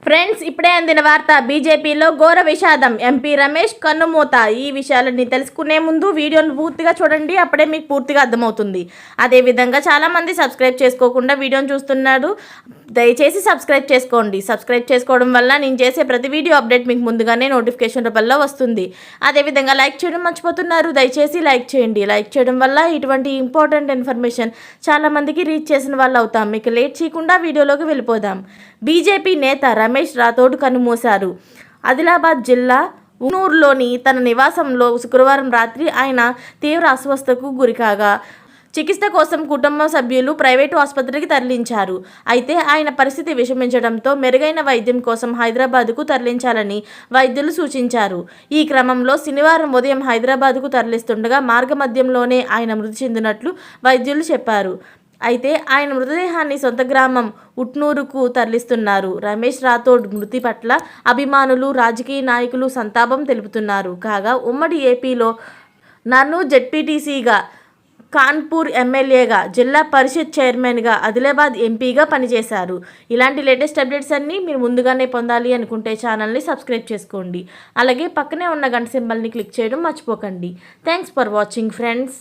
Friends, ఇప్పుడే అందిన వార్త. బీజేపీలో ఘోర విషాదం. ఎంపీ రమేష్ కన్నుమూత. ఈ విషయాలన్నీ తెలుసుకునే ముందు వీడియోను పూర్తిగా చూడండి, అప్పుడే మీకు పూర్తిగా అర్థమవుతుంది. అదేవిధంగా చాలామంది సబ్స్క్రైబ్ చేసుకోకుండా వీడియోను చూస్తున్నారు. దయచేసి సబ్స్క్రైబ్ చేసుకోండి. సబ్స్క్రైబ్ చేసుకోవడం వల్ల నేను చేసే ప్రతి వీడియో అప్డేట్ మీకు ముందుగానే నోటిఫికేషన్ రూపంలో వస్తుంది. అదేవిధంగా లైక్ చేయడం మర్చిపోతున్నారు. దయచేసి లైక్ చేయండి. లైక్ చేయడం వల్ల ఇటువంటి ఇంపార్టెంట్ ఇన్ఫర్మేషన్ చాలామందికి రీచ్ చేసిన వాళ్ళు అవుతాం. మీకు లేట్ చేయకుండా వీడియోలోకి వెళ్ళిపోదాం. బీజేపీ నేత రమేష్ రాథోడ్ కన్నుమూశారు. ఆదిలాబాద్ జిల్లా ఉనూరులోని తన నివాసంలో శుక్రవారం రాత్రి ఆయన తీవ్ర అస్వస్థతకు గురికాగా చికిత్స కోసం కుటుంబ సభ్యులు ప్రైవేటు ఆసుపత్రికి తరలించారు. అయితే ఆయన పరిస్థితి విషమించడంతో మెరుగైన వైద్యం కోసం హైదరాబాద్కు తరలించాలని వైద్యులు సూచించారు. ఈ క్రమంలో శనివారం ఉదయం హైదరాబాద్కు తరలిస్తుండగా మార్గమధ్యంలోనే ఆయన మృతి చెందినట్లు వైద్యులు చెప్పారు. అయితే ఆయన మృతదేహాన్ని సొంత గ్రామం ఉట్నూరుకు తరలిస్తున్నారు. రమేష్ రాథోడ్ మృతి పట్ల అభిమానులు, రాజకీయ నాయకులు సంతాపం తెలుపుతున్నారు. కాగా ఉమ్మడి ఏపీలో నన్ను జెడ్పీటీసీగా, కాన్పూర్ ఎమ్మెల్యేగా, జిల్లా పరిషత్ చైర్మన్గా, ఆదిలాబాద్ ఎంపీగా పనిచేశారు. ఇలాంటి లేటెస్ట్ అప్డేట్స్ అన్నీ మీరు ముందుగానే పొందాలి అనుకుంటే ఛానల్ని సబ్స్క్రైబ్ చేసుకోండి. అలాగే పక్కనే ఉన్న గంట సింబల్ని క్లిక్ చేయడం మర్చిపోకండి. Thanks for watching friends.